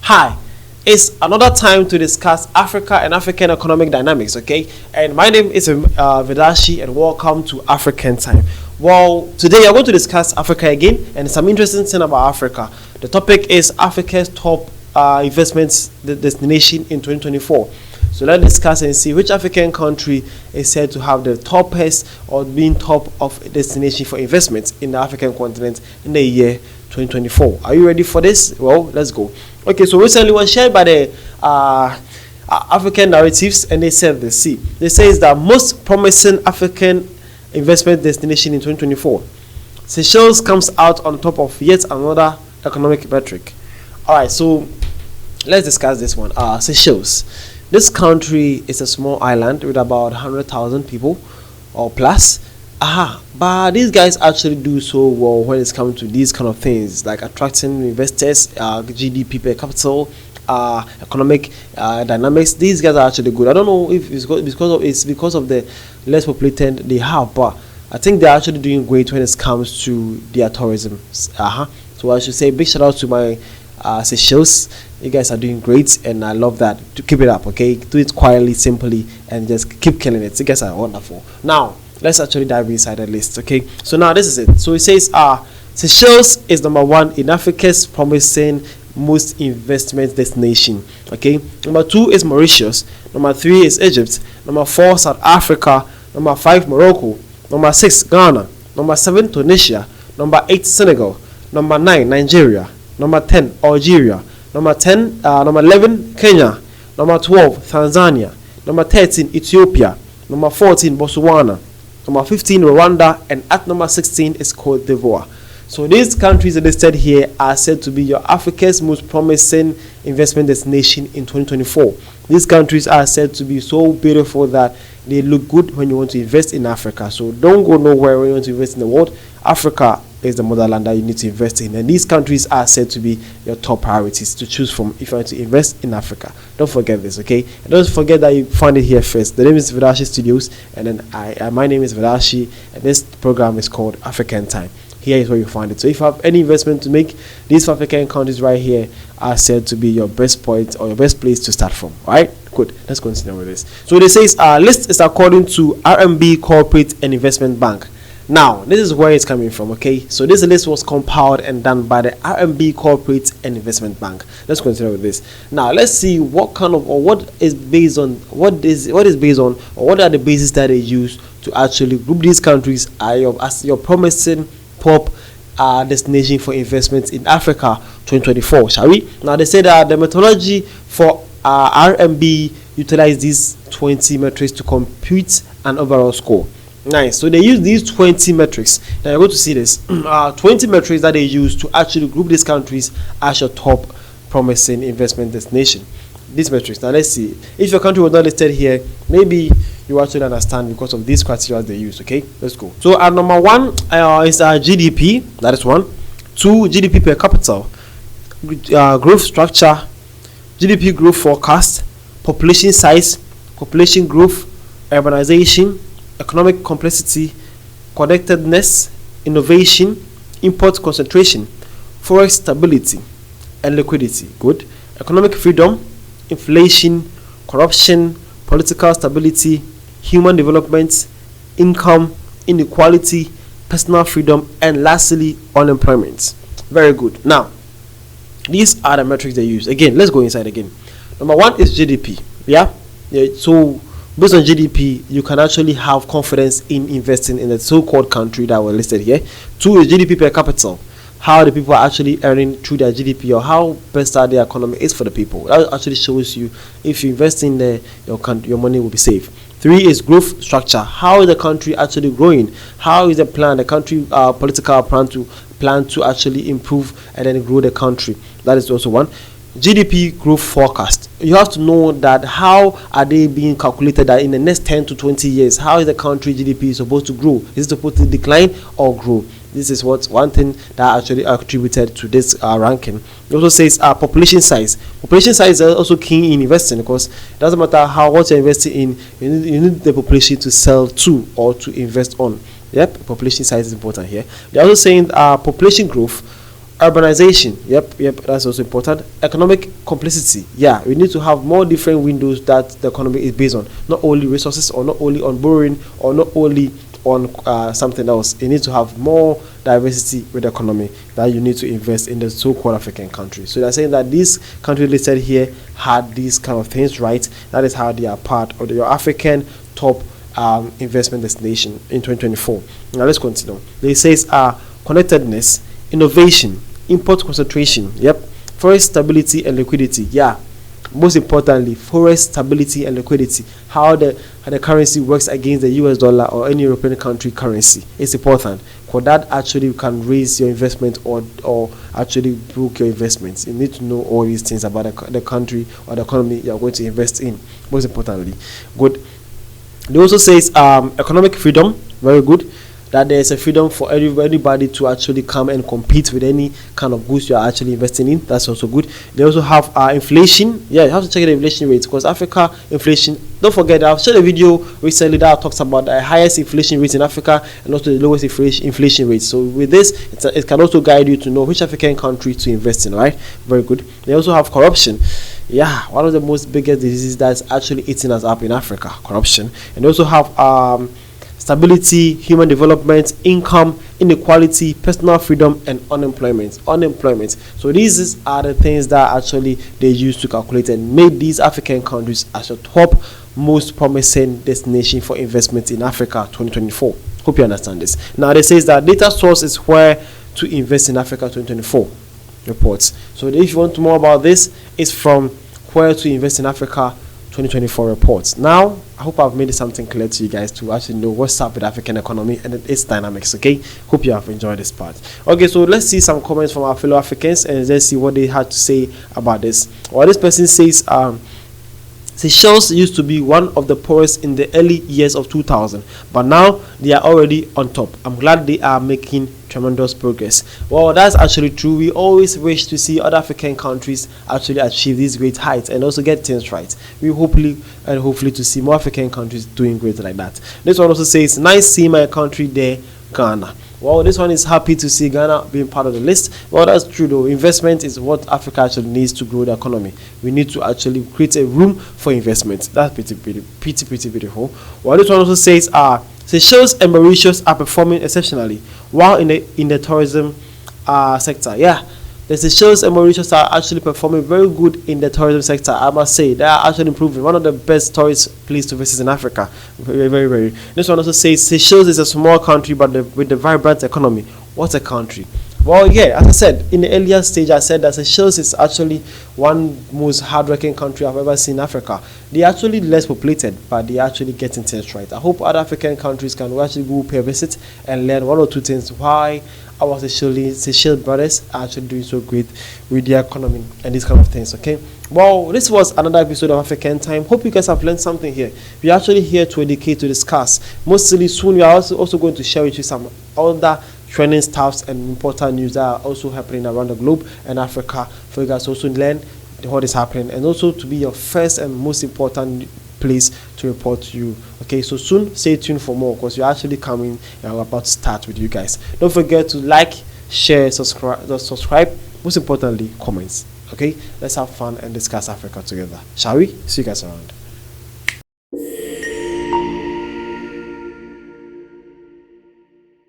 Hi, it's another time to discuss Africa and African economic dynamics, okay? And my name is Vedashi, and welcome to African Time. Well, today I'm going to discuss Africa again, and some interesting thing about Africa. The topic is Africa's top investments destination in 2024. So let's discuss and see which African country is said to have the toppest or being top of destination for investments in the African continent in the year 2024. Are you ready for this? Well, let's go. Okay, so recently was shared by the African narratives, and they said this. See, they say it's the most promising African investment destination in 2024. Seychelles comes out on top of yet another economic metric. All right, so let's discuss this one. Seychelles. This country is a small island with about 100,000 people or plus. But these guys actually do so well when it's come to these kind of things, like attracting investors, GDP per capita, economic dynamics. These guys are actually good. I don't know if it's because of the less populated they have, but I think they're actually doing great when it comes to their tourism. So I should say big shout out to my Seychelles. You guys are doing great, and I love that. To keep it up, okay? Do it quietly, simply, and just keep killing it. You guys are wonderful. Now, let's actually dive inside the list, okay? So now this is it. So it says Seychelles is number 1 in Africa's promising most investment destination, okay? Number 2 is Mauritius. Number 3 is Egypt. Number 4 South Africa. Number 5 Morocco. Number 6 Ghana. Number 7 Tunisia. Number 8 Senegal. Number 9 Nigeria. Number 10 Algeria. Number 11 Kenya. Number 12 Tanzania. Number 13 Ethiopia. Number 14 Botswana. Number 15 Rwanda, and at number 16 is Cote d'Ivoire. So these countries listed here are said to be your Africa's most promising investment destination in 2024. These countries are said to be so beautiful that they look good when you want to invest in Africa. So don't go nowhere when you want to invest in the world. Africa is the motherland that you need to invest in, and these countries are said to be your top priorities to choose from if you want to invest in Africa. Don't forget this, okay? And don't forget that you found it here first. The name is Vedashi Studios, and then my name is Vedashi, and this program is called African Time. Here is where you find it. So if you have any investment to make, these African countries right here are said to be your best point or your best place to start from. All right, good. Let's continue with this. So it says list is according to RMB Corporate and Investment Bank. Now, this is where it's coming from, okay? So this list was compiled and done by the RMB Corporate and Investment Bank. Let's continue with this. Now, let's see what kind of, or what is based on, what is based on, or what are the bases that they use to actually group these countries as your promising top destination for investments in Africa 2024, shall we? Now, they say that the methodology for RMB utilize these 20 metrics to compute an overall score. Nice. So they use these 20 metrics. Now you're going to see this 20 metrics that they use to actually group these countries as your top promising investment destination. These metrics. Now let's see. If your country was not listed here, maybe you actually understand because of these criteria they use. Okay, let's go. So at number 1 is GDP. That is 1. 2 GDP per capita, growth structure, GDP growth forecast, population size, population growth, urbanization, economic complexity, connectedness, innovation, import concentration, forex stability, and liquidity. Good. Economic freedom, inflation, corruption, political stability, human development, income, inequality, personal freedom, and lastly, unemployment. Very good. Now, these are the metrics they use. Again, let's go inside again. Number 1 is GDP. Yeah. So based on GDP, you can actually have confidence in investing in the so-called country that were listed here. 2 is GDP per capita. How the people are actually earning through their GDP, or how best their economy is for the people. That actually shows you if you invest in there, your money will be safe. 3 is growth structure. How is the country actually growing? How is the plan, the country political plan to actually improve and then grow the country? That is also 1. GDP growth forecast. You have to know that how are they being calculated that in the next 10 to 20 years, how is the country GDP supposed to grow? Is it supposed to decline or grow? This is what one thing that actually attributed to this ranking. It also says population size. Population size is also key in investing because it doesn't matter what you're investing in, you need the population to sell to or to invest on. Yep, population size is important here. They're also saying population growth Urbanization, yep, that's also important. Economic complexity, yeah, we need to have more different windows that the economy is based on, not only resources or not only on borrowing or not only on something else. You need to have more diversity with the economy that you need to invest in the so-called African countries. So they're saying that these countries listed here had these kind of things, right? That is how they are part of your African top investment destination in 2024. Now let's continue. It says connectedness, innovation, import concentration, yep, forest stability and liquidity, yeah. Most importantly, forest stability and liquidity, how the currency works against the US dollar or any European country currency. It's important, for that actually can raise your investment or actually book your investments. You need to know all these things about the country or the economy you're going to invest in. Most importantly, good. They also says economic freedom, very good. That there is a freedom for anybody to actually come and compete with any kind of goods you are actually investing in. That's also good. They also have inflation. Yeah, you have to check the inflation rates, because Africa inflation. Don't forget, I've shared a video recently that talks about the highest inflation rates in Africa and also the lowest inflation rates. So with this, it can also guide you to know which African country to invest in. Right? Very good. They also have corruption. Yeah, one of the most biggest diseases that's actually eating us up in Africa, corruption. And they also have stability, human development, income, inequality, personal freedom, and unemployment. So these are the things that actually they use to calculate and make these African countries as the top most promising destination for investment in Africa 2024. Hope you understand this. Now they says that data source is where to invest in Africa 2024 reports. So if you want to know more about this, it's from where to invest in Africa 2024 reports. Now, I hope I've made something clear to you guys to actually know what's up with the African economy and its dynamics, okay? Hope you have enjoyed this part. Okay, so let's see some comments from our fellow Africans and let's see what they had to say about this. Well, this person says, Seychelles used to be one of the poorest in the early years of 2000, but now they are already on top. I'm glad they are making tremendous progress. Well, that's actually true. We always wish to see other African countries actually achieve these great heights and also get things right. We hopefully to see more African countries doing great like that. This one also says, nice seeing my country there, Ghana. Well, this one is happy to see Ghana being part of the list. Well, that's true though. Investment is what Africa actually needs to grow the economy. We need to actually create a room for investment. That's pretty beautiful. Well, this one also says, Seychelles and Mauritius are performing exceptionally while in the tourism sector. Yeah, the Seychelles and Mauritius are actually performing very good in the tourism sector. I must say, they are actually improving. One of the best tourist places to visit in Africa. Very. This one also says Seychelles is a small country, but with the vibrant economy. What a country! Well, yeah, as I said in the earlier stage, I said that Seychelles is actually one most hardworking country I've ever seen in Africa. They're actually less populated, but they're actually getting things right. I hope other African countries can actually go pay a visit and learn one or two things why our Seychelles brothers are actually doing so great with their economy and these kind of things, okay? Well, this was another episode of African Time. Hope you guys have learned something here. We're actually here to educate, to discuss. Mostly soon, we are also going to share with you some other trending stuffs and important news that are also happening around the globe and Africa for you guys to also learn what is happening and also to be your first and most important place to report to you. Okay, so soon stay tuned for more because we're actually coming and we're about to start with you guys. Don't forget to like, share, subscribe, most importantly, comments. Okay, let's have fun and discuss Africa together. Shall we? See you guys around.